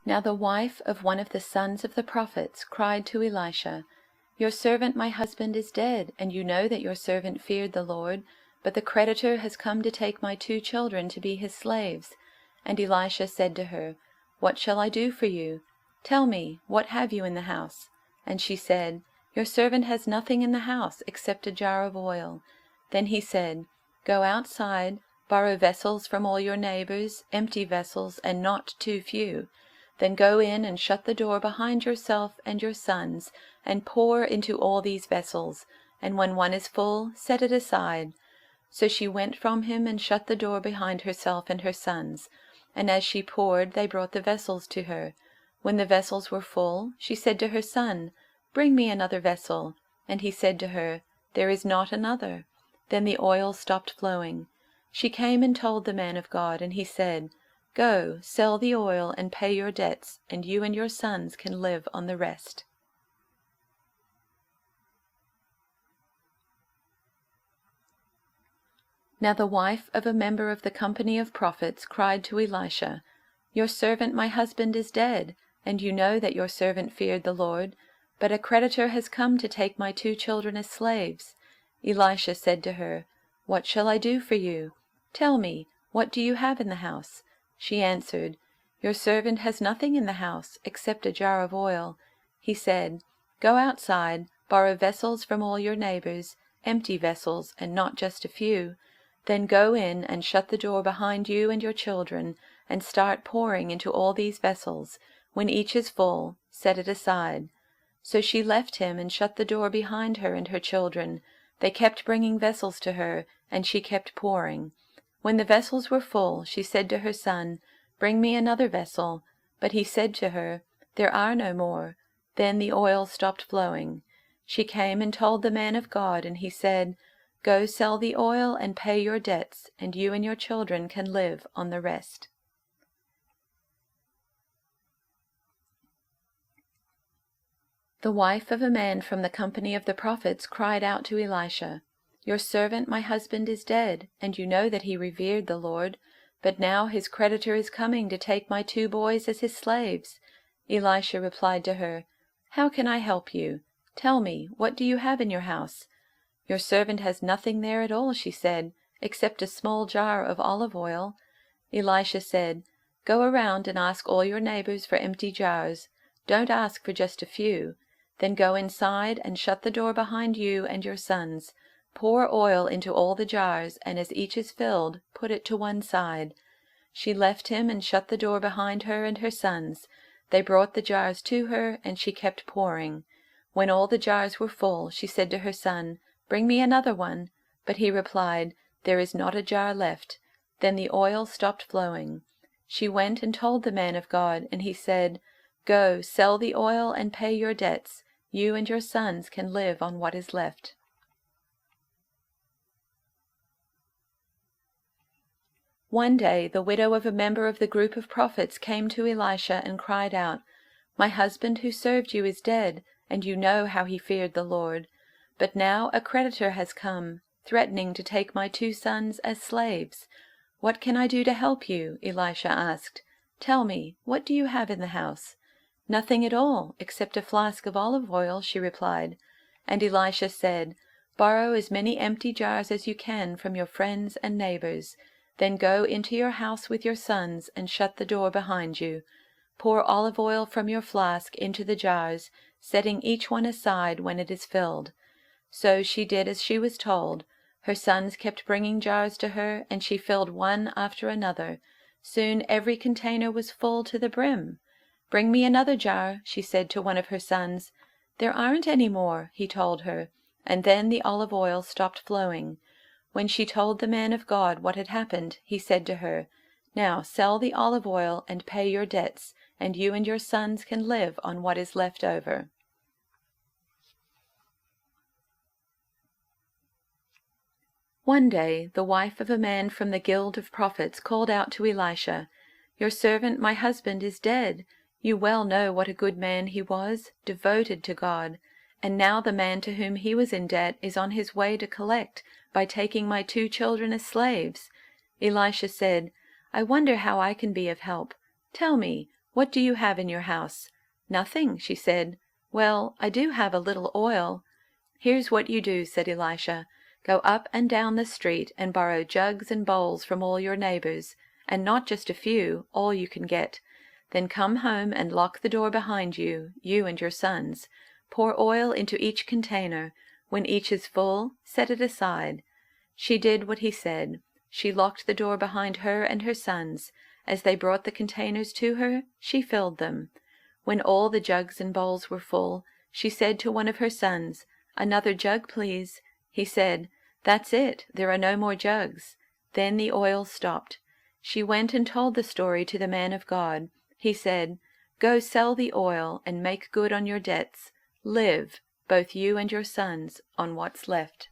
Now the wife of one of the sons of the prophets cried to Elisha, "Your servant my husband is dead, and you know that your servant feared the Lord, but the creditor has come to take my 2 children to be his slaves." And Elisha said to her, "What shall I do for you? Tell me, what have you in the house?" And she said, "Your servant has nothing in the house except a jar of oil." Then he said, "Go outside, borrow vessels from all your neighbors, empty vessels, and not too few. Then go in and shut the door behind yourself and your sons, and pour into all these vessels, and when one is full, set it aside." So she went from him and shut the door behind herself and her sons. And as she poured, they brought the vessels to her. When the vessels were full, she said to her son, "Bring me another vessel." And he said to her, "There is not another." Then the oil stopped flowing. She came and told the man of God, and he said, "Go, sell the oil and pay your debts, and you and your sons can live on the rest." Now the wife of a member of the company of prophets cried to Elisha, "Your servant my husband is dead, and you know that your servant feared the Lord, but a creditor has come to take my 2 children as slaves." Elisha said to her, "What shall I do for you? Tell me, what do you have in the house?" She answered, "Your servant has nothing in the house except a jar of oil." He said, "Go outside, borrow vessels from all your neighbors, empty vessels, and not just a few. Then go in and shut the door behind you and your children, and start pouring into all these vessels. When each is full, set it aside." So she left him and shut the door behind her and her children. They kept bringing vessels to her, and she kept pouring. When the vessels were full, she said to her son, "Bring me another vessel." But he said to her, "There are no more." Then the oil stopped flowing. She came and told the man of God, and he said, "Go sell the oil and pay your debts, and you and your children can live on the rest." The wife of a man from the company of the prophets cried out to Elisha, "Your servant my husband is dead, and you know that he revered the Lord, but now his creditor is coming to take my 2 boys as his slaves." Elisha replied to her, "How can I help you? Tell me, what do you have in your house?" "Your servant has nothing there at all," she said, "except a small jar of olive oil." Elisha said, "Go around and ask all your neighbors for empty jars. Don't ask for just a few. Then go inside and shut the door behind you and your sons. Pour oil into all the jars, and as each is filled, put it to one side." She left him and shut the door behind her and her sons. They brought the jars to her, and she kept pouring. When all the jars were full, she said to her son, "Bring me another one." But he replied, "There is not a jar left." Then the oil stopped flowing. She went and told the man of God, and he said, "Go, sell the oil and pay your debts. You and your sons can live on what is left." One day the widow of a member of the group of prophets came to Elisha and cried out, "My husband who served you is dead, and you know how he feared the Lord. But now a creditor has come, threatening to take my 2 sons as slaves. What can I do to help you?" Elisha asked. "Tell me, what do you have in the house?" "Nothing at all, except a flask of olive oil," she replied. And Elisha said, "Borrow as many empty jars as you can from your friends and neighbors. Then go into your house with your sons and shut the door behind you. Pour olive oil from your flask into the jars, setting each one aside when it is filled." So she did as she was told. Her sons kept bringing jars to her, and she filled one after another. Soon every container was full to the brim. "Bring me another jar," she said to one of her sons. "There aren't any more," he told her, and then the olive oil stopped flowing. When she told the man of God what had happened, he said to her, "Now sell the olive oil and pay your debts, and you and your sons can live on what is left over." One day the wife of a man from the guild of prophets called out to Elisha, "Your servant my husband is dead. You well know what a good man he was, devoted to God. And now the man to whom he was in debt is on his way to collect by taking my 2 children as slaves." Elisha said, "I wonder how I can be of help. Tell me, "What do you have in your house?" "Nothing," she said. "Well, I do have a little oil." "Here's what you do," said Elisha. "Go up and down the street and borrow jugs and bowls from all your neighbors, and not just a few, all you can get. Then come home and lock the door behind you, you and your sons. Pour oil into each container. When each is full, set it aside." She did what he said. She locked the door behind her and her sons. As they brought the containers to her, she filled them. When all the jugs and bowls were full, she said to one of her sons, "Another jug, please." He said, "That's it, there are no more jugs." Then the oil stopped. She went and told the story to the man of God. He said, "Go sell the oil and make good on your debts. Live, both you and your sons, on what's left."